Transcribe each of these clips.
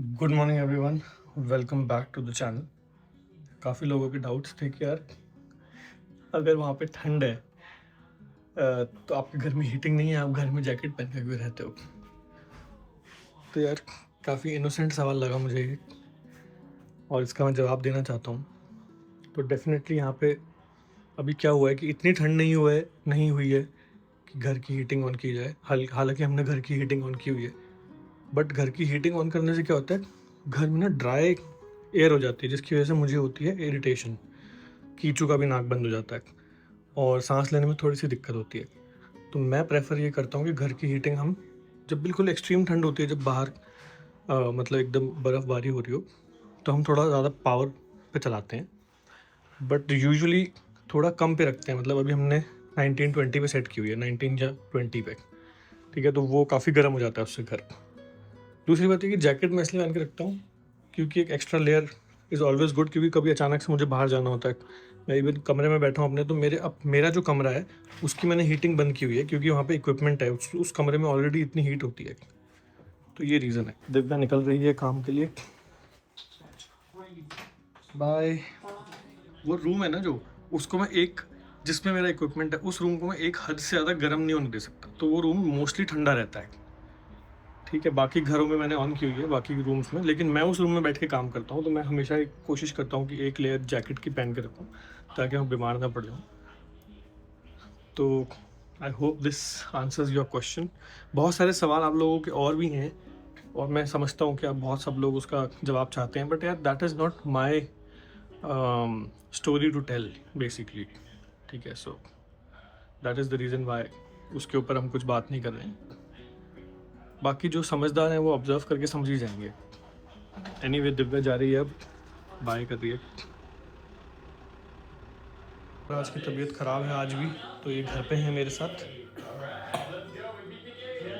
Good morning everyone, welcome back to the channel. काफ़ी लोगों के डाउट्स थे कि यार अगर वहाँ पे ठंड है तो आपके घर में हीटिंग नहीं है, आप घर में जैकेट पहन के क्यों रहते हो। तो यार काफ़ी इनोसेंट सवाल लगा मुझे ये, और इसका मैं जवाब देना चाहता हूँ। तो डेफिनेटली यहाँ पे अभी क्या हुआ है कि इतनी ठंड नहीं हुई है कि घर की हीटिंग ऑन की जाए। हालांकि हमने घर की हीटिंग ऑन की हुई है, बट घर की हीटिंग ऑन करने से क्या होता है, घर में ना ड्राई एयर हो जाती है, जिसकी वजह से मुझे होती है इरिटेशन। कीचू का भी नाक बंद हो जाता है और सांस लेने में थोड़ी सी दिक्कत होती है। तो मैं प्रेफर ये करता हूँ कि घर की हीटिंग हम जब बिल्कुल एक्सट्रीम ठंड होती है, जब बाहर मतलब एकदम बर्फ़बारी हो रही हो, तो हम थोड़ा ज़्यादा पावर पे चलाते हैं। बट यूजुअली थोड़ा कम पे रखते हैं। मतलब अभी हमने 19-20 पे सेट की हुई है, 19 या 20 पे। ठीक है, तो वो काफ़ी गर्म हो जाता है उससे घर। दूसरी बात है कि जैकेट मैं इसलिए पहन के रखता हूँ क्योंकि एक extra layer is always good, क्योंकि कभी अचानक से मुझे बाहर जाना होता है। मैं इवन कमरे में बैठा हूँ अपने, तो मेरा जो कमरा है उसकी मैंने हीटिंग बंद की हुई है, क्योंकि वहाँ पे इक्विपमेंट है, उस कमरे में ऑलरेडी इतनी हीट होती है। तो ये रीज़न है। दिव्या निकल रही है काम के लिए। बाय। वो रूम है ना जो, उसको मैं एक जिसमें मेरा इक्विपमेंट है, उस रूम को मैं एक हद से ज़्यादा गर्म नहीं होने दे सकता, तो वो रूम मोस्टली ठंडा रहता है। ठीक है, बाकी घरों में मैंने ऑन की हुई है, बाकी रूम्स में, लेकिन मैं उस रूम में बैठ के काम करता हूँ, तो मैं हमेशा एक कोशिश करता हूँ कि एक लेयर जैकेट की पहन के रखूँ ताकि मैं बीमार ना पड़ जाऊँ। तो I hope this answers your question. बहुत सारे सवाल आप लोगों के और भी हैं, और मैं समझता हूँ कि आप बहुत सब लोग उसका जवाब चाहते हैं, बट यार that is not my story to tell basically. ठीक है, so that is the reason why उसके ऊपर हम कुछ बात नहीं कर रहे हैं। बाकी जो समझदार हैं वो ऑब्जर्व करके समझ ही जाएंगे। एनीवे, दिव्या जा रही है अब, बाय कर रही है। आज की तबीयत ख़राब है आज भी, तो ये घर पे हैं मेरे साथ।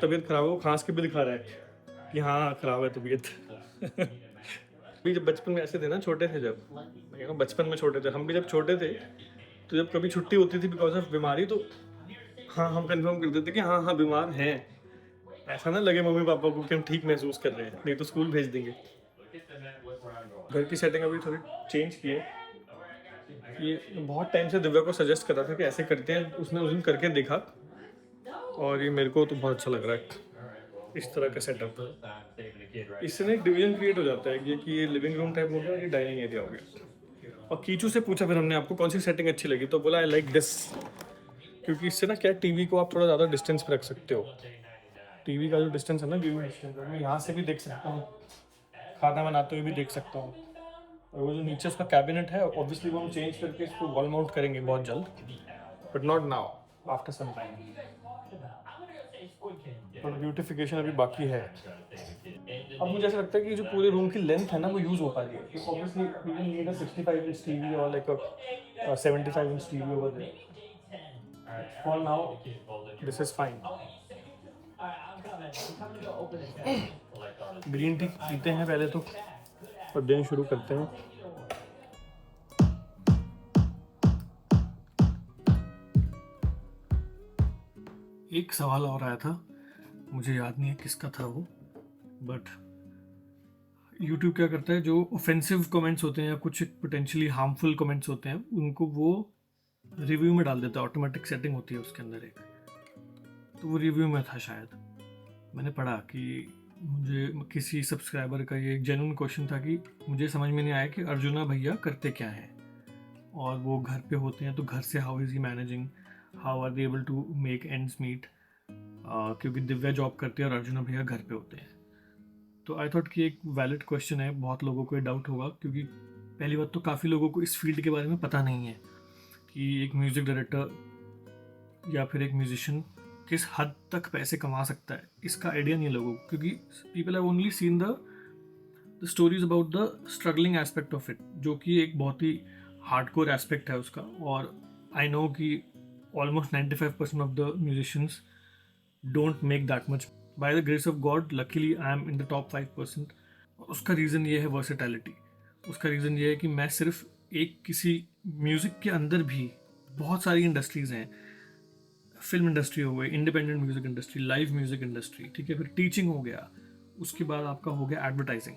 तबीयत ख़राब है, वो खांस के भी दिखा रहा है कि हाँ ख़राब है तबीयत। भी जब बचपन में ऐसे थे ना, छोटे थे, जब मैं कह रहा हूँ बचपन में छोटे थे, हम भी जब छोटे थे, तो जब कभी छुट्टी होती थी बिकॉज ऑफ बीमारी, तो हाँ हम कंफर्म करते थे कि हाँ हाँ बीमार हैं। ऐसा ना लगे मम्मी पापा को कि हम ठीक महसूस कर रहे हैं, नहीं तो स्कूल भेज देंगे। घर की सेटिंग अभी थोड़ी चेंज की है। ये बहुत टाइम से दिव्या को सजेस्ट कर रहा था कि ऐसे करते हैं, उसने उस दिन करके देखा, और ये मेरे को तो बहुत अच्छा लग रहा है इस तरह का सेटअप। इससे ना एक डिवीजन क्रिएट हो जाता है कि ये लिविंग रूम टाइप हो गया, ये डाइनिंग एरिया हो गया। और कीचू से पूछा फिर हमने, आपको कौन सी सेटिंग अच्छी लगी, तो बोला आई लाइक दिस, क्योंकि इससे ना क्या, टीवी को आप थोड़ा ज़्यादा डिस्टेंस पे रख सकते हो। टीवी का जो डिस्टेंस है ना, व्यूइंग डिस्टेंस, मैं यहाँ से भी देख सकता हूँ, खाना बनाते हुए भी देख सकता हूँ। और वो जो नीचे उसका कैबिनेट है, ऑब्वियसली वो हम चेंज करके इसको वॉल माउंट करेंगे बहुत जल्द, but not now, after some time. थोड़ा ब्यूटिफिकेशन अभी बाकी है। अब मुझे ऐसा लगता है कि जो पूरे रूम की लेंथ है ना, वो यूज़ हो पा रही है। Obviously we will need a 65 inch TV और like a 75 inch TV over there. For now this is fine. Green tea पीते हैं पहले तो, और दिन शुरू करते हैं। एक सवाल और आया था, मुझे याद नहीं है किसका था वो, बट यूट्यूब क्या करता है, जो ऑफेंसिव कमेंट्स होते हैं या कुछ पोटेंशियली हार्मफुल कमेंट्स होते हैं, उनको वो रिव्यू में डाल देता है। ऑटोमेटिक सेटिंग होती है उसके अंदर एक, तो वो रिव्यू में था शायद। मैंने पढ़ा कि मुझे किसी सब्सक्राइबर का ये एक जेन्युइन क्वेश्चन था कि मुझे समझ में नहीं आया कि अर्जुना भैया करते क्या हैं, और वो घर पे होते हैं तो घर से how is he managing, how are they able to make ends meet, क्योंकि दिव्या जॉब करती है और अर्जुना भैया घर पे होते हैं। तो आई थॉट कि एक वैलिड क्वेश्चन है, बहुत लोगों को ये डाउट होगा, क्योंकि पहली बात तो काफ़ी लोगों को इस फील्ड के बारे में पता नहीं है कि एक म्यूज़िक डायरेक्टर या फिर एक म्यूजिशियन किस हद तक पैसे कमा सकता है, इसका आइडिया नहीं है लोगों को, क्योंकि people have only seen the stories about the struggling aspect of it, जो कि एक बहुत ही हार्डकोर एस्पेक्ट है उसका। और आई नो कि almost 95% of the musicians don't make that much. By the grace of God luckily I am in the top 5%। उसका reason ये है वर्सेटैलिटी। उसका रीज़न ये है कि मैं सिर्फ एक किसी म्यूज़िक के अंदर भी बहुत सारी इंडस्ट्रीज़ हैं, फिल्म इंडस्ट्री हो गई, independent music industry, live music industry, ठीक है, फिर टीचिंग हो गया, उसके बाद आपका हो गया एडवर्टाइजिंग,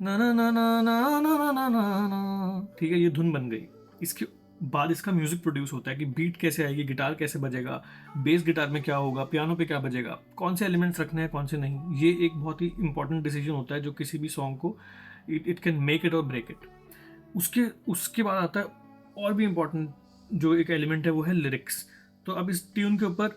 ना ना ना ना ना ना ना ना ना, ठीक है, ये धुन बन गई। इसके बाद इसका म्यूजिक प्रोड्यूस होता है कि बीट कैसे आएगी, गिटार कैसे बजेगा, बेस गिटार में क्या होगा, पियानो पे क्या बजेगा, कौन से एलिमेंट्स रखने हैं कौन से नहीं। ये एक बहुत ही इंपॉर्टेंट डिसीजन होता है जो किसी भी सॉन्ग को इट कैन मेक इट और ब्रेक इट। उसके उसके बाद आता है और भी इम्पोर्टेंट जो एक एलिमेंट है, वो है लिरिक्स। तो अब इस ट्यून के ऊपर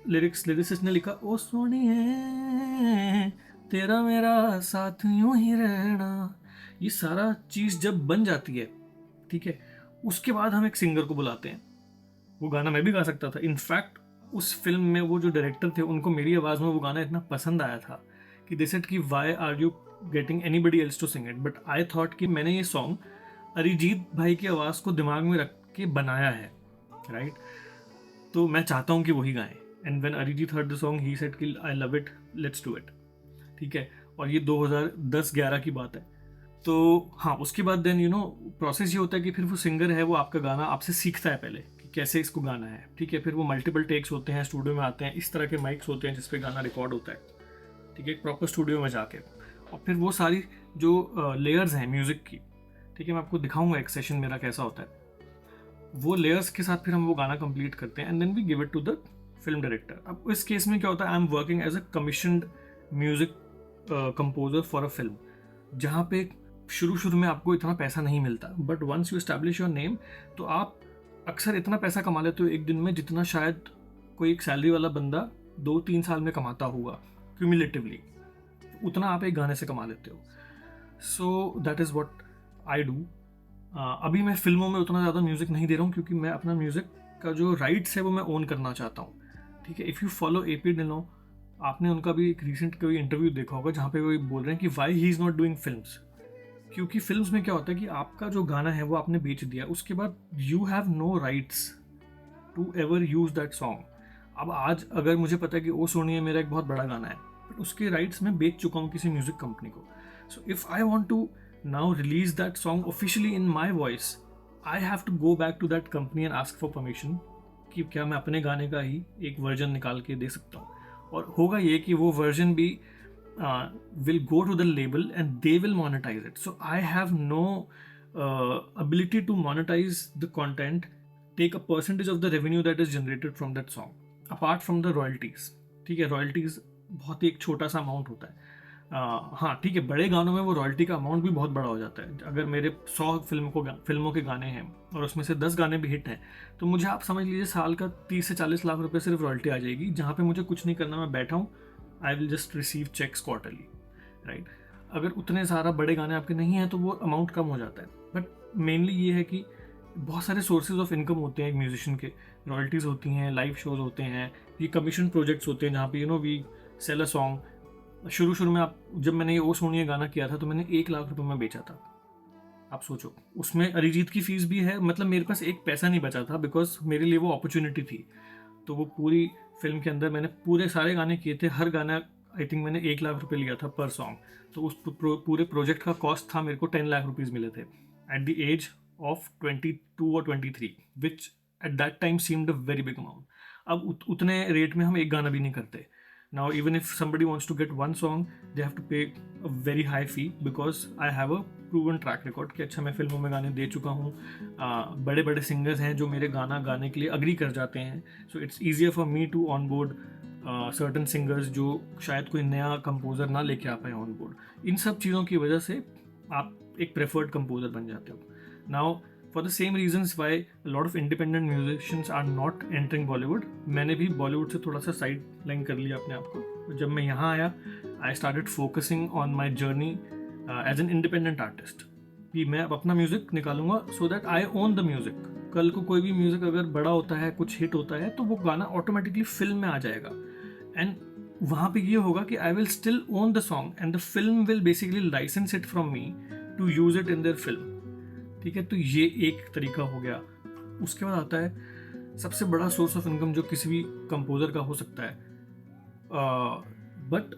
लिरिसिस्ट ने लिखा, ओ सोनिए तेरा मेरा साथ यूं ही रहना। ये सारा चीज़ जब बन जाती है, ठीक है, उसके बाद हम एक सिंगर को बुलाते हैं। वो गाना मैं भी गा सकता था। इनफैक्ट उस फिल्म में वो जो डायरेक्टर थे, उनको मेरी आवाज़ में वो गाना इतना पसंद आया था कि दे सेड कि why are you getting anybody else to sing it, but I thought कि मैंने ये सॉन्ग अरिजीत भाई की आवाज़ को दिमाग में रख के बनाया है, राइट? तो मैं चाहता हूँ कि वही गाएं। And when Arijit heard the song he said कि I love it, let's do it, ठीक है। और ये 2010-11 की बात है। तो हाँ, उसके बाद देन प्रोसेस ये होता है कि फिर वो सिंगर है, वो आपका गाना आपसे सीखता है पहले कि कैसे इसको गाना है, ठीक है। फिर वो मल्टीपल टेक्स होते हैं, स्टूडियो में आते हैं, इस तरह के माइक्स होते हैं जिसपे गाना रिकॉर्ड होता है, ठीक है, एक प्रॉपर स्टूडियो में जाके। और फिर वो सारी जो लेयर्स हैं म्यूज़िक की, ठीक है, मैं आपको दिखाऊंगा एक सेशन मेरा कैसा होता है। वो लेयर्स के साथ फिर हम वो गाना कंप्लीट करते हैं and then we give it to the film director. अब इस केस में क्या होता है, I am working as a commissioned music composer for a film, जहाँ पे शुरू में आपको इतना पैसा नहीं मिलता, but once you establish your name तो आप अक्सर इतना पैसा कमा लेते हो एक दिन में जितना शायद कोई एक सैलरी वाला बंदा 2-3 साल में कमाता होगा क्यूमुलेटिवली। उतना आप एक गाने से कमा लेते हो। सो that is what I do. अभी मैं फिल्मों में उतना ज़्यादा म्यूज़िक नहीं दे रहा हूँ क्योंकि मैं अपना म्यूज़िक का जो राइट्स है वो मैं ओन करना चाहता हूँ, ठीक है। If you follow AP Dhillon, आपने उनका भी एक रिसेंट कोई इंटरव्यू देखा होगा जहाँ पे वो बोल रहे हैं कि why he is not doing films. क्योंकि फिल्म्स में क्या होता है कि आपका जो गाना है वो आपने बेच दिया, उसके बाद you have no rights to ever use that song. अब आज अगर मुझे पता है कि ओ सोनिए मेरा एक बहुत बड़ा गाना है, बट उसके राइट्स मैं बेच चुका हूँ किसी म्यूज़िक कंपनी को। So if I want to now release that song officially in my voice, I have to go back to that company and ask for permission कि क्या मैं अपने गाने का ही एक वर्जन निकाल के दे सकता हूँ। और होगा ये कि वो वर्जन भी will go to the label and they will monetize it. So I have no ability to monetize the content, take a percentage of the revenue that is generated from that song apart from the royalties, ठीक है। Royalties बहुत ही एक छोटा सा amount होता है। हाँ ठीक है, बड़े गानों में वो रॉयल्टी का अमाउंट भी बहुत बड़ा हो जाता है। अगर मेरे 100 फिल्मों के गाने हैं और उसमें से 10 गाने भी हिट हैं, तो मुझे आप समझ लीजिए साल का 30 से 40 लाख रुपए सिर्फ रॉयल्टी आ जाएगी, जहाँ पे मुझे कुछ नहीं करना, मैं बैठा हूँ, I will just receive cheques quarterly, right. अगर उतने सारा बड़े गाने आपके नहीं हैं तो वो अमाउंट कम हो जाता है। बट मेनली ये है कि बहुत सारे सोर्सेज ऑफ इनकम होते हैं एक म्यूजिशियन के। रॉयल्टीज़ होती हैं, लाइव शोज होते हैं, ये कमीशन प्रोजेक्ट्स होते हैं जहाँ पे वी सेल अ सॉन्ग। शुरू में आप जब मैंने ये ओ सोनिए गाना किया था तो मैंने 1 लाख रुपए में बेचा था। आप सोचो, उसमें अरिजीत की फीस भी है, मतलब मेरे पास एक पैसा नहीं बचा था बिकॉज मेरे लिए वो अपॉर्चुनिटी थी। तो वो पूरी फिल्म के अंदर मैंने पूरे सारे गाने किए थे, हर गाना आई थिंक मैंने 1 लाख रुपए लिया था पर सॉन्ग। तो उस पूरे प्रोजेक्ट का कॉस्ट था मेरे को 10 लाख रुपीज़ मिले थे एट द एज ऑफ 22 और 23, विच at that time seemed a very big amount. अब उतने रेट में हम एक गाना भी नहीं करते. Now even if somebody wants to get one song, they have to pay a very high fee because I have a proven track record कि अच्छा मैं फिल्मों में गाने दे चुका हूँ. बड़े बड़े सिंगर्स हैं जो मेरे गाना गाने के लिए अग्री कर जाते हैं. So it's easier for me to onboard certain singers जो शायद कोई नया कंपोज़र ना लेके आ पाए ऑन बोर्ड. इन सब चीज़ों की वजह से आप एक प्रेफर्ड कंपोज़र बन जाते हो. Now for the same reasons why lot of independent musicians are not entering Bollywood. मैंने भी बॉलीवुड से थोड़ा सा साइड लाइन कर लिया अपने आप को. जब मैं यहाँ आया I started focusing on my journey as an independent artist कि मैं अब अपना म्यूज़िक निकालूंगा so that I own the music. कल को कोई भी म्यूज़िक अगर बड़ा होता है, कुछ हिट होता है, तो वो गाना ऑटोमेटिकली फिल्म में आ जाएगा. एंड वहाँ पे ये होगा कि I will still own the song and the film will basically license it from me to use it in their film. ठीक है, तो ये एक तरीका हो गया. उसके बाद आता है सबसे बड़ा सोर्स ऑफ इनकम जो किसी भी कंपोज़र का हो सकता है, बट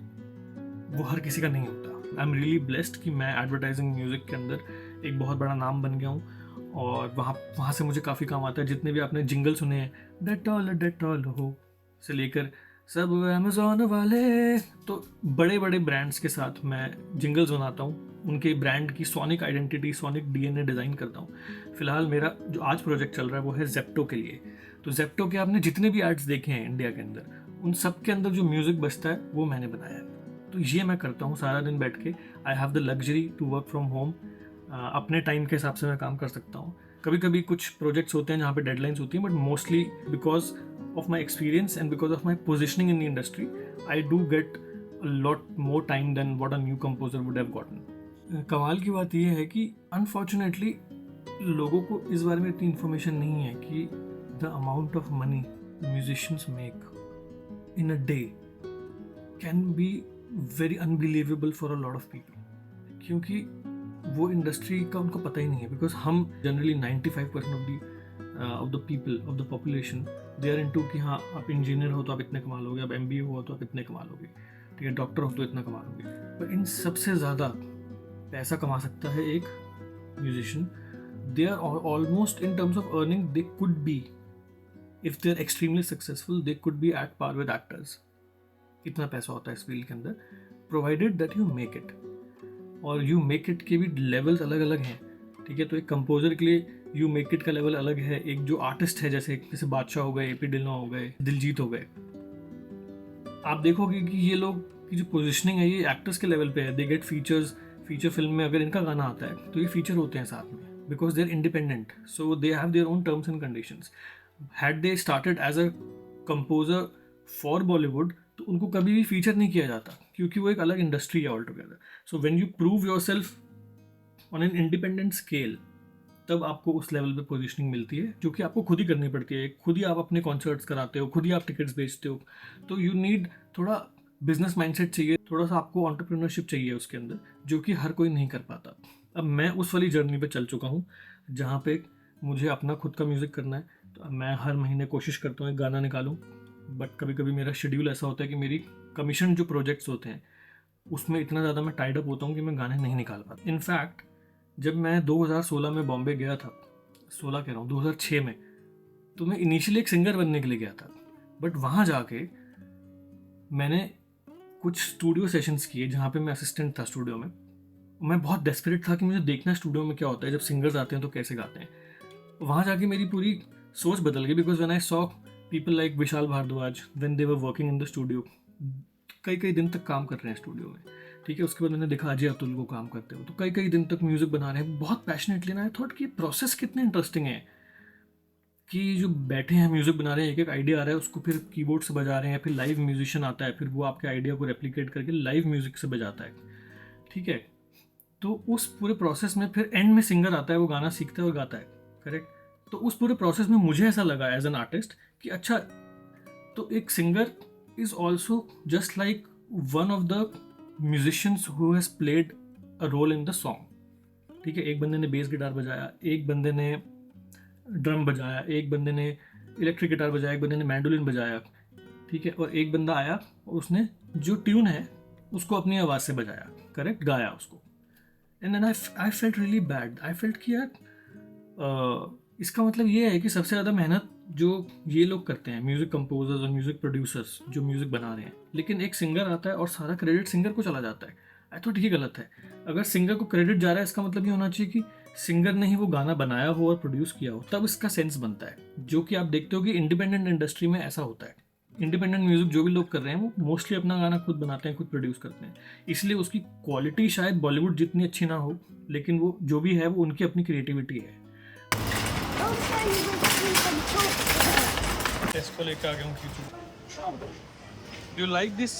वो हर किसी का नहीं होता. आई एम रियली ब्लेस्ड कि मैं एडवर्टाइजिंग म्यूज़िक के अंदर एक बहुत बड़ा नाम बन गया हूँ और वहाँ से मुझे काफ़ी काम आता है. जितने भी आपने जिंगल सुने हैं, डेटॉल हो से लेकर सब अमेज़ॉन वाले, तो बड़े बड़े ब्रांड्स के साथ मैं जिंगल्स बनाता हूँ. उनके ब्रांड की sonic identity, sonic DNA design करता हूँ. फिलहाल मेरा जो आज प्रोजेक्ट चल रहा है वो है जेप्टो के लिए. तो जेप्टो के आपने जितने भी एड्स देखे हैं इंडिया के अंदर, उन सब के अंदर जो म्यूज़िक बजता है वो मैंने बनाया है. तो ये मैं करता हूँ सारा दिन बैठ के. I have the luxury to work from home. अपने टाइम के हिसाब से मैं काम कर सकता हूँ. कभी कभी कुछ प्रोजेक्ट्स होते हैं जहाँ पे डेडलाइंस होती हैं, but mostly because of my experience and because of my positioning in the industry, I do get a lot more time than what a new composer would have gotten. कमाल की बात यह है कि unfortunately लोगों को इस बारे में इतनी इन्फॉर्मेशन नहीं है कि the amount of money musicians make in a day can be very unbelievable for a lot of people. क्योंकि वो इंडस्ट्री का उनको पता ही नहीं है. बिकॉज हम generally 95% of the people of the population they are into कि हाँ आप इंजीनियर हो तो आप इतने कमा लोगे, आप MBA हो तो आप इतने कमा लोगे, ठीक है, डॉक्टर हो तो इतना कमा लोगे. पर इन सबसे ज़्यादा पैसा कमा सकता है एक musician. They are almost in terms of earning they could be, if they are extremely successful, they could be at par with actors. इतना पैसा होता है इस फील्ड के अंदर, provided that you make it. और यू मेक इट के भी लेवल्स अलग अलग हैं. ठीक है, तो एक कंपोजर के लिए यू मेक इट का लेवल अलग है. एक जो आर्टिस्ट है जैसे बादशाह हो गए, AP ढिल्लों हो गए, दिलजीत हो गए, आप देखोगे कि ये लोग की जो पोजीशनिंग है ये एक्टर्स के लेवल पे है. They get features. Feature film में अगर इनका गाना आता है तो ये फीचर होते हैं साथ में, because they are independent, so they have their own terms and conditions. Had they started as a composer for Bollywood तो उनको कभी भी फीचर नहीं किया जाता, क्योंकि वो एक अलग इंडस्ट्री है all together. So when you prove yourself on an independent scale, तब आपको उस लेवल पे पोजीशनिंग मिलती है जो कि आपको खुद ही करनी पड़ती है. खुद ही आप अपने कॉन्सर्ट्स कराते हो, खुद ही आप टिकट्स बेचते हो. तो यू नीड थोड़ा बिजनेस माइंडसेट चाहिए, थोड़ा सा आपको एंटरप्रेन्योरशिप चाहिए उसके अंदर, जो कि हर कोई नहीं कर पाता. अब मैं उस वाली जर्नी पे चल चुका हूँ जहाँ पे मुझे अपना खुद का म्यूज़िक करना है. तो मैं हर महीने कोशिश करता हूँ एक गाना निकालूँ, बट कभी कभी मेरा शेड्यूल ऐसा होता है कि मेरी कमीशन जो प्रोजेक्ट्स होते हैं उसमें इतना ज़्यादा मैं टाइड अप होता हूँ कि मैं गाने नहीं निकाल पाता. इनफैक्ट जब मैं 2016 में बॉम्बे गया था, 16 कह रहा हूँ 2006 में, तो मैं इनिशियली एक सिंगर बनने के लिए गया था. बट वहाँ जाके मैंने कुछ स्टूडियो सेशंस किए जहाँ पे मैं असिस्टेंट था स्टूडियो में. मैं बहुत डेस्परेट था कि मुझे देखना स्टूडियो में क्या होता है जब सिंगर्स आते हैं तो कैसे गाते हैं. वहाँ जाके मेरी पूरी सोच बदल गई, because when I saw people like Vishal Bhardwaj when they were working in the studio, कई दिन तक काम कर रहे हैं स्टूडियो में. ठीक है, उसके बाद मैंने देखा अजय अतुल को काम करते हो तो कई दिन तक म्यूज़िक बना रहे हैं बहुत पैशनेटली. ना आई थॉट कि प्रोसेस कितने इंटरेस्टिंग है कि जो बैठे हैं म्यूज़िक बना रहे हैं, एक एक आइडिया आ रहा है उसको फिर कीबोर्ड से बजा रहे हैं, फिर लाइव म्यूजिशियन आता है, फिर वो आपके आइडिया को रेप्लिकेट करके लाइव म्यूज़िक से बजाता है. ठीक है, तो उस पूरे प्रोसेस में फिर एंड में सिंगर आता है, वो गाना सीखता है और गाता है. करेक्ट. तो उस पूरे प्रोसेस में मुझे ऐसा लगा एज एन आर्टिस्ट कि अच्छा, तो एक singer is also just like one of the musicians who has played a role in the song. ठीक है, एक बंदे ने बेस गिटार बजाया, एक बंदे ने ड्रम बजाया, एक बंदे ने इलेक्ट्रिक गिटार बजाया, एक बंदे ने मैंडोलिन बजाया. ठीक है, और एक बंदा आया और उसने जो ट्यून है उसको अपनी आवाज़ से बजाया, करेक्ट, गाया उसको. And then I felt really bad. I felt कि यार इसका मतलब ये है कि सबसे ज़्यादा मेहनत जो ये लोग करते हैं, म्यूज़िक कंपोजर्स और म्यूज़िक प्रोड्यूसर्स जो म्यूज़िक बना रहे हैं, लेकिन एक सिंगर आता है और सारा क्रेडिट सिंगर को चला जाता है। आई थॉट ये गलत है। अगर सिंगर को क्रेडिट जा रहा है, इसका मतलब ये होना चाहिए कि सिंगर ने ही वो गाना बनाया हो और प्रोड्यूस किया हो, तब इसका सेंस बनता है। जो कि आप देखते हो कि इंडिपेंडेंट इंडस्ट्री में ऐसा होता है। इंडिपेंडेंट म्यूजिक जो भी लोग कर रहे हैं वो मोस्टली अपना गाना खुद बनाते हैं, खुद प्रोड्यूस करते हैं, इसलिए उसकी क्वालिटी शायद बॉलीवुड जितनी अच्छी ना हो, लेकिन वो जो भी है वो उनकी अपनी क्रिएटिविटी है। इसको लेकर आ गया हूँ खींचू। Do you like this?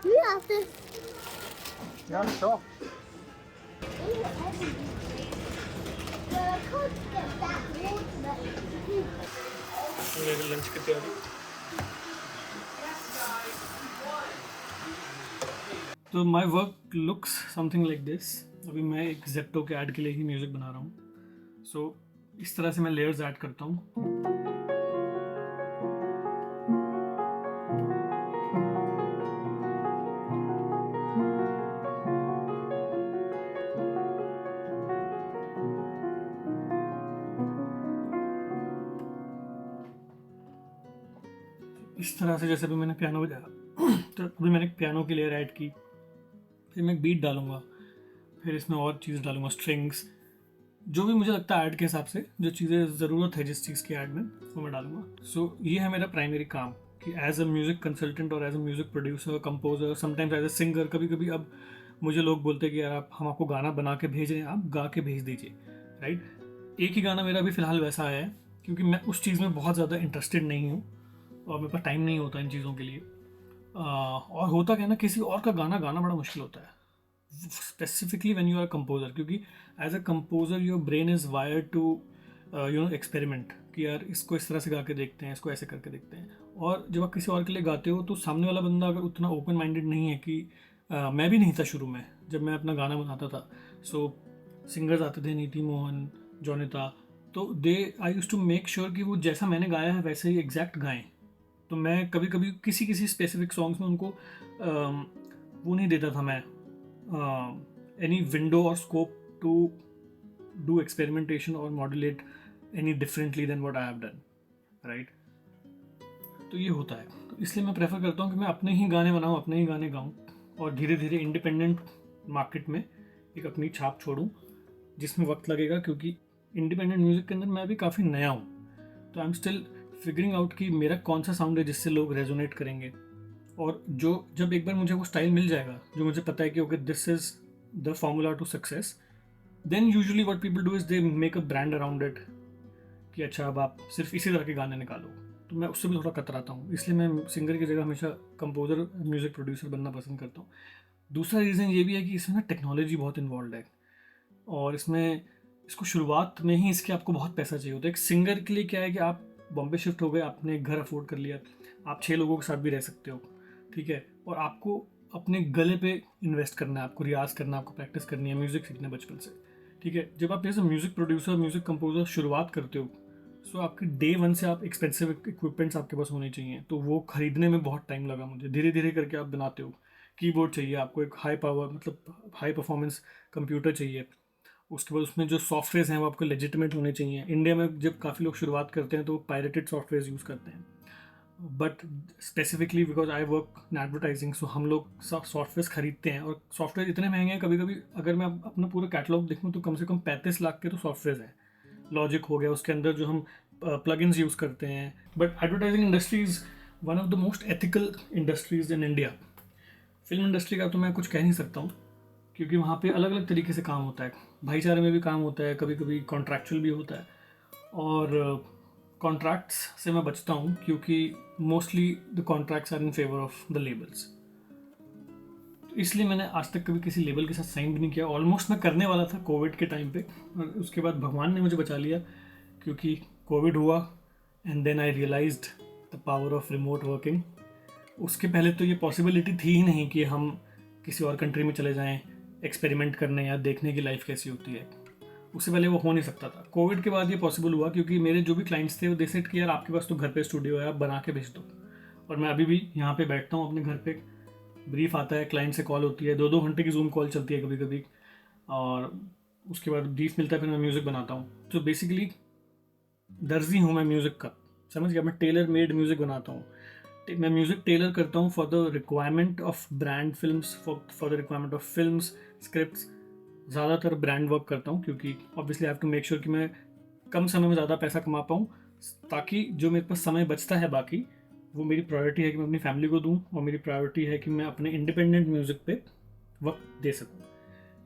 You have this. Yeah, sure. But I can't get that water. मेरे लंच की तैयारी। तो my work looks something like this. अभी मैं एक जेप्टो के ऐड के लिए ही म्यूज़िक बना रहा हूँ। सो इस तरह से मैं लेयर्स ऐड करता हूँ। इस तरह से जैसे अभी मैंने पियानो बजाया तो अभी मैंने पियानो की लेयर ऐड की, फिर मैं बीट डालूंगा, फिर इसमें और चीज़ डालूंगा, स्ट्रिंग्स, जो भी मुझे लगता है ऐड के हिसाब से जो चीज़ें ज़रूरत है जिस चीज़ की ऐड में, वो मैं डालूंगा। सो ये है मेरा प्राइमरी काम कि एज अ म्यूज़िक कंसल्टेंट और as a music producer, composer, sometimes as a singer. कभी कभी अब मुझे लोग बोलते हैं कि यार हम आपको गाना बना के भेज रहे हैं, आप गा के भेज दीजिए, राइट। एक ही गाना मेरा अभी फ़िलहाल वैसा आया है, क्योंकि मैं उस चीज़ में बहुत ज़्यादा इंटरेस्टेड नहीं हूँ और मेरे पास टाइम नहीं होता इन चीज़ों के लिए। और होता क्या है ना, किसी और का गाना गाना बड़ा मुश्किल होता है, specifically when you are composer, क्योंकि as a composer your brain is wired to experiment, कि यार इसको इस तरह से गा के देखते हैं, इसको ऐसे करके देखते हैं। और जब आप किसी और के लिए गाते हो तो सामने वाला बंदा अगर उतना ओपन माइंडेड नहीं है कि मैं भी नहीं था शुरू में जब मैं अपना गाना बनाता था। सो सिंगर्स आते थे, नीति मोहन, जोनिता, तो दे आई यूज टू मेक श्योर कि वो जैसा मैंने गाया है वैसे ही एग्जैक्ट गाएं। तो मैं कभी कभी किसी किसी स्पेसिफिक सॉन्ग्स में उनको वो नहीं देता था मैं any window or scope to do experimentation or modulate any differently than what I have done, right? तो ये होता है, तो इसलिए मैं प्रेफर करता हूँ कि मैं अपने ही गाने बनाऊँ, अपने ही गाने गाऊँ और धीरे धीरे इंडिपेंडेंट मार्केट में एक अपनी छाप छोड़ूँ, जिसमें वक्त लगेगा, क्योंकि इंडिपेंडेंट म्यूज़िक के अंदर मैं भी काफ़ी नया हूँ। तो I am still figuring out कि मेरा कौन सा साउंड है जिससे लोग रेजोनेट करेंगे। और जो जब एक बार मुझे वो स्टाइल मिल जाएगा जो मुझे पता है कि okay this is the formula to success, then usually what people do is they make a brand around it, कि अच्छा अब आप सिर्फ इसी तरह के गाने निकालो। तो मैं उससे भी थोड़ा कतराता हूँ, इसलिए मैं सिंगर की जगह हमेशा कंपोजर, म्यूज़िक प्रोड्यूसर बनना पसंद करता हूँ। दूसरा रीज़न ये भी है कि इसमें ना टेक्नोलॉजी बहुत इन्वॉल्व है, और इसमें इसको शुरुआत में ही इसके आपको बहुत पैसा चाहिए होता है। एक सिंगर के लिए क्या है कि आप बॉम्बे शिफ्ट हो गए, आपने एक घर अफोर्ड कर लिया, आप 6 लोगों के साथ भी रह सकते हो, ठीक है, और आपको अपने गले पे इन्वेस्ट करना है, आपको रियाज़ करना है, आपको प्रैक्टिस करनी है, म्यूज़िक सीखना है बचपन से, ठीक है। जब आप जैसे म्यूज़िक प्रोड्यूसर, म्यूज़िक कंपोजर शुरुआत करते हो, सो आपके डे वन से आप एक्सपेंसिव इक्विपमेंट्स आपके पास होने चाहिए, तो वो खरीदने में बहुत टाइम लगा मुझे। धीरे धीरे करके आप बनाते हो, कीबोर्ड चाहिए आपको, एक हाई पावर मतलब हाई परफॉर्मेंस कंप्यूटर चाहिए, उसके बाद उसमें जो सॉफ्टवेयर हैं वो आपको लेजिटिमेट होने चाहिए। इंडिया में जब काफ़ी लोग शुरुआत करते हैं तो पायरेटेड सॉफ्टवेयर यूज़ करते हैं, but specifically because I work in advertising, so हम लोग सॉफ्टवेयर खरीदते हैं, और सॉफ्टवेयर इतने महंगे हैं, कभी कभी अगर मैं अपना पूरा कैटलॉग देखूँ तो कम से कम 35 लाख के तो सॉफ्टवेयर हैं। लॉजिक हो गया, उसके अंदर जो हम प्लगइन्स यूज़ करते हैं। But advertising industry is one of the most ethical industries in India. Film industry का तो मैं कुछ कह नहीं सकता हूँ, क्योंकि वहाँ पे अलग अलग तरीके से काम होता है, भाईचारे में भी काम होता है, कभी कभी कॉन्ट्रैक्चुअल भी होता है, और कॉन्ट्रैक्ट्स से मैं बचता हूँ क्योंकि mostly the contracts are in favour of the labels. तो इसलिए मैंने आज तक कभी किसी लेबल के साथ साइन भी नहीं किया। ऑलमोस्ट मैं करने वाला था कोविड के टाइम पे, और उसके बाद भगवान ने मुझे बचा लिया, क्योंकि कोविड हुआ and then I realised the power of remote working. उसके पहले तो ये पॉसिबिलिटी थी ही नहीं कि हम किसी और कंट्री में चले जाएं एक्सपेरिमेंट करने या देखने की लाइफ कैसी होती है। उससे पहले वो हो नहीं सकता था। कोविड के बाद ये पॉसिबल हुआ क्योंकि मेरे जो भी क्लाइंट्स थे वो दे सेड कि यार आपके पास तो घर पे स्टूडियो है, आप बना के भेज दो। और मैं अभी भी यहाँ पे बैठता हूँ अपने घर पे, ब्रीफ आता है, क्लाइंट से कॉल होती है, 2-2 घंटे की जूम कॉल चलती है कभी कभी, और उसके बाद ब्रीफ मिलता है, फिर मैं म्यूज़िक बनाता हूँ। तो बेसिकली दर्जी हूँ मैं म्यूज़िक का, समझ गया, मैं टेलर मेड म्यूज़िक बनाता हूँ। मैं म्यूज़िक टेलर करता हूँ for the requirement of brand films, for the requirement of films, scripts. ज़्यादातर ब्रांड वर्क करता हूँ क्योंकि obviously I have to make sure कि मैं कम समय में ज़्यादा पैसा कमा पाऊँ, ताकि जो मेरे पास समय बचता है बाकी, वो मेरी प्रायोरिटी है कि मैं अपनी फैमिली को दूँ, और मेरी प्रायोरिटी है कि मैं अपने इंडिपेंडेंट म्यूज़िक पे वक्त दे सकूँ।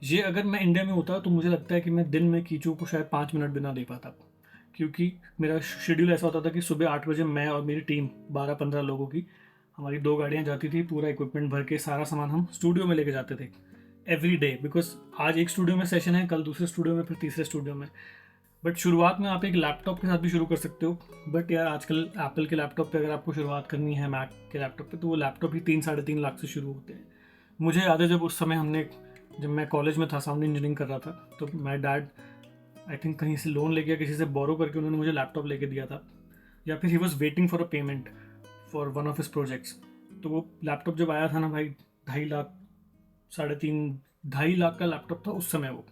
ये अगर मैं इंडिया में होता तो मुझे लगता है कि मैं दिन में कीचू को शायद 5 मिनट भी ना दे पाता, क्योंकि मेरा शेड्यूल ऐसा होता था कि सुबह 8 बजे मैं और मेरी टीम 12-15 लोगों की, हमारी 2 गाड़ियाँ जाती थी, पूरा इक्विपमेंट भर के सारा सामान हम स्टूडियो में लेके जाते थे एवरी डे, बिकॉज आज एक स्टूडियो में सेशन है, कल दूसरे स्टूडियो में, फिर तीसरे स्टूडियो में। बट शुरुआत में आप एक लैपटॉप के साथ भी शुरू कर सकते हो, बट यार आजकल एप्पल के लैपटॉप पे अगर आपको शुरुआत करनी है, मैक के लैपटॉप पे, तो वो लैपटॉप ही 3-3.5 लाख से शुरू होते हैं। मुझे याद है जब उस समय जब मैं कॉलेज में था, साउंड इंजीनियरिंग कर रहा था, तो माई डैड आई थिंक कहीं से लोन लेके, किसी से बोरो करके उन्होंने मुझे लैपटॉप लेके दिया था, या फिर he was waiting for a payment for one of his projects. तो वो लैपटॉप जब आया था ना भाई, 2.5 लाख, 2.5 का लैपटॉप था उस समय। वो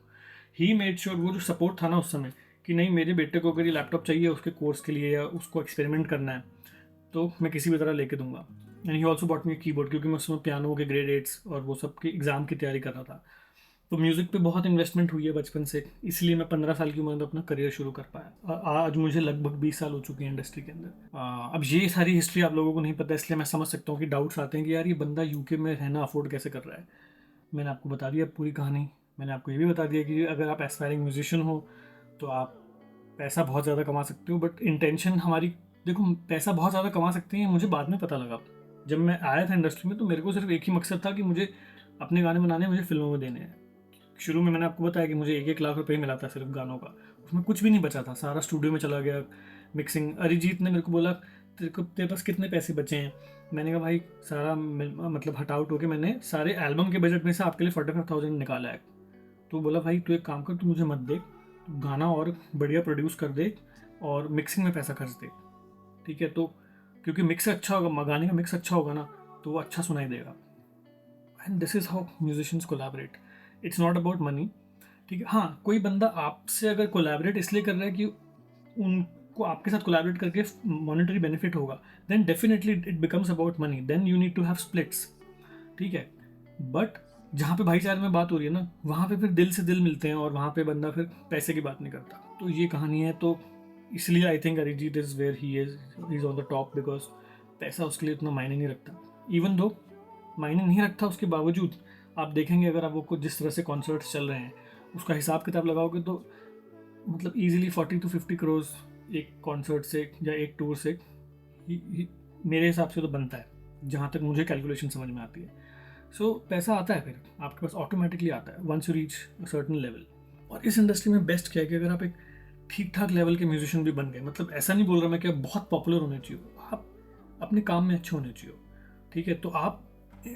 ही मेड श्योर, वो जो सपोर्ट था ना उस समय, कि नहीं मेरे बेटे को अगर ये लैपटॉप चाहिए उसके कोर्स के लिए या उसको एक्सपेरिमेंट करना है, तो मैं किसी भी तरह लेके दूंगा। And he also bought me keyboard, क्योंकि मैं उसमें पियानो के ग्रेड 8 और वो सब की एग्ज़ाम की तैयारी कर रहा था। तो म्यूज़िक पे बहुत इन्वेस्टमेंट हुई है बचपन से, इसलिए मैं 15 साल की उम्र में अपना करियर शुरू कर पाया। आज मुझे लगभग 20 साल हो चुके हैं इंडस्ट्री के अंदर। अब ये सारी हिस्ट्री आप लोगों को नहीं पता, इसलिए मैं समझ सकता हूँ कि डाउट्स आते हैं कि यार ये बंदा यूके में रहना अफोर्ड कैसे कर रहा है। मैंने आपको बता दिया पूरी कहानी। मैंने आपको ये भी बता दिया कि अगर आप एस्पायरिंग म्यूजिशियन हो तो आप पैसा बहुत ज़्यादा कमा सकते हो, बट इंटेंशन हमारी, देखो पैसा बहुत ज़्यादा कमा सकते हैं, मुझे बाद में पता लगा। जब मैं आया था इंडस्ट्री में तो मेरे को सिर्फ एक ही मकसद था कि मुझे अपने गाने बनाने, मुझे फिल्मों में देने हैं। शुरू में मैंने आपको बताया कि मुझे 1-1 लाख रुपए मिला था सिर्फ गानों का, उसमें कुछ भी नहीं बचा था, सारा स्टूडियो में चला गया। मिक्सिंग, अरिजीत ने मेरे को बोला तेरे पास कितने पैसे बचे हैं, मैंने कहा भाई सारा मतलब हट आउट होके मैंने सारे एल्बम के बजट में से आपके लिए 45,000 निकाला है। तो बोला भाई तू एक काम कर, तू मुझे मत दे, तू गाना और बढ़िया प्रोड्यूस कर दे और मिक्सिंग में पैसा खर्च दे, ठीक है। तो क्योंकि मिक्स अच्छा होगा, गाने का मिक्स अच्छा होगा ना, तो वो अच्छा सुनाई देगा। And this is how musicians collaborate, it's not about money, ठीक है। हाँ, कोई बंदा आपसे अगर कोलैबोरेट इसलिए कर रहा है कि उनको आपके साथ कोलैबोरेट करके मॉनेटरी बेनिफिट होगा, then definitely it becomes about money, then you need to have splits, ठीक है। बट जहाँ पे भाईचारे में बात हो रही है ना, वहाँ पे फिर दिल से दिल मिलते हैं, और वहाँ पे बंदा फिर पैसे की बात नहीं करता। तो ये कहानी है। तो इसलिए I think Arijit is where he is on the top, because पैसा उसके लिए उतना मायने नहीं रखता। इवन दो मायने नहीं रखता, उसके बावजूद आप देखेंगे अगर आप वो जिस तरह से कॉन्सर्ट्स चल रहे हैं, उसका हिसाब किताब लगाओगे तो मतलब ईजिली 40-50 करोड़ एक कॉन्सर्ट से या एक टूर से मेरे हिसाब से तो बनता है, जहाँ तक मुझे कैलकुलेशन समझ में आती है। सो पैसा आता है, फिर आपके पास ऑटोमेटिकली आता है once you reach a certain level. और इस इंडस्ट्री में बेस्ट क्या है कि अगर आप एक ठीक ठाक लेवल के म्यूजिशियन भी बन गए, मतलब ऐसा नहीं बोल रहा मैं कि आप बहुत पॉपुलर होने चाहिए, आप अपने काम में अच्छे होने चाहिए, ठीक है। तो आप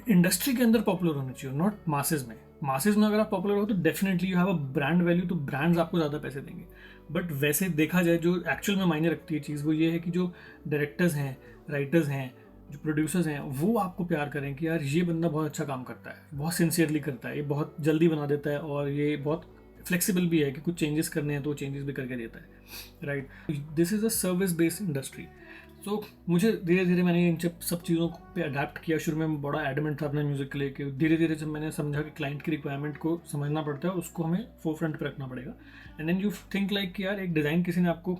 इंडस्ट्री के अंदर पॉपुलर होने चाहिए, नॉट मासेज में। मासेज में अगर आप पॉपुलर हो तो definitely you have a brand value, तो ब्रांड्स आपको ज़्यादा पैसे देंगे। बट वैसे देखा जाए जो एक्चुअल में मायने रखती है चीज़, वो ये है कि जो डायरेक्टर्स हैं, राइटर्स हैं, जो प्रोड्यूसर्स हैं, वो आपको प्यार करें कि यार ये बंदा बहुत अच्छा काम करता है, बहुत सिंसियरली करता है, ये बहुत जल्दी बना देता है, और ये बहुत फ्लेक्सिबल भी है कि कुछ चेंजेस करने हैं तो चेंजेस भी करके देता है, right. This is a service based industry. तो मुझे धीरे धीरे मैंने इन सब चीज़ों पे अडेप्ट किया। शुरू में बड़ा एडमेंट था अपने म्यूज़िक के लिए, कि धीरे धीरे जब मैंने समझा कि क्लाइंट की रिक्वायरमेंट को समझना पड़ता है, उसको हमें फोरफ्रंट पे रखना पड़ेगा। And then you think like कि यार एक डिज़ाइन किसी ने आपको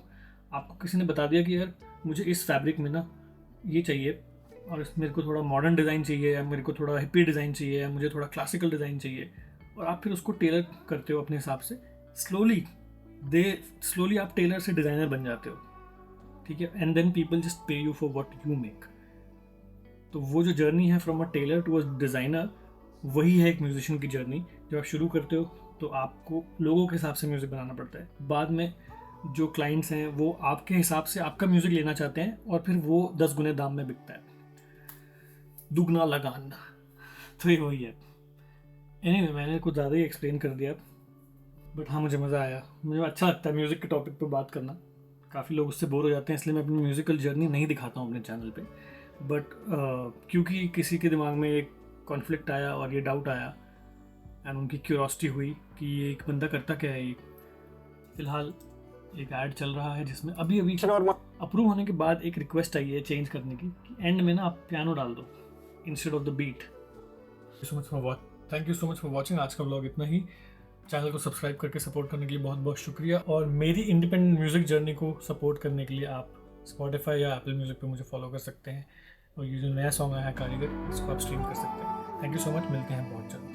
किसी ने बता दिया कि यार मुझे इस फैब्रिक में ना ये चाहिए, और मेरे को थोड़ा मॉडर्न डिज़ाइन चाहिए, या मेरे को थोड़ा हिप्पी डिज़ाइन चाहिए, या मुझे थोड़ा क्लासिकल डिज़ाइन चाहिए, और आप फिर उसको टेलर करते हो अपने हिसाब से। स्लोली आप टेलर से डिज़ाइनर बन जाते हो, ठीक है। And then people just pay you for what you make. तो वो जो जर्नी है from a tailor to a designer, वही है एक म्यूजिशियन की जर्नी। जब आप शुरू करते हो तो आपको लोगों के हिसाब से म्यूज़िक बनाना पड़ता है, बाद में जो क्लाइंट्स हैं वो आपके हिसाब से आपका म्यूज़िक लेना चाहते हैं, और फिर वो 10 गुने दाम में बिकता है, दुगना लगान। तो ये वही है। एनीवे, मैंने कुछ ज़्यादा ही एक्सप्लेन कर दिया, बट हाँ, मुझे मज़ा आया। मुझे अच्छा लगता है म्यूज़िक के टॉपिक पे बात करना। काफ़ी लोग उससे बोर हो जाते हैं, इसलिए मैं अपनी म्यूज़िकल जर्नी नहीं दिखाता हूँ अपने चैनल पे। बट क्योंकि किसी के दिमाग में एक कॉन्फ्लिक्ट आया और ये डाउट आया एंड उनकी क्यूरोसिटी हुई कि ये एक बंदा करता क्या है ये। फ़िलहाल एक ऐड चल रहा है जिसमें अभी अभी अप्रूव होने के बाद एक रिक्वेस्ट आई है चेंज करने की कि एंड में ना आप पियानो डाल दो instead of the beat. Thank you so much for watching. आज का व्लॉग इतना ही। चैनल को सब्सक्राइब करके सपोर्ट करने के लिए बहुत बहुत शुक्रिया। और मेरी इंडिपेंडेंट म्यूज़िक जर्नी को सपोर्ट करने के लिए आप स्पॉटिफाई या एप्पल म्यूज़िक पे मुझे फॉलो कर सकते हैं और ये जो नया सॉन्ग आया है कारीगर, इसको आप स्ट्रीम कर सकते हैं। Thank you so much. मिलते हैं बहुत जल्द।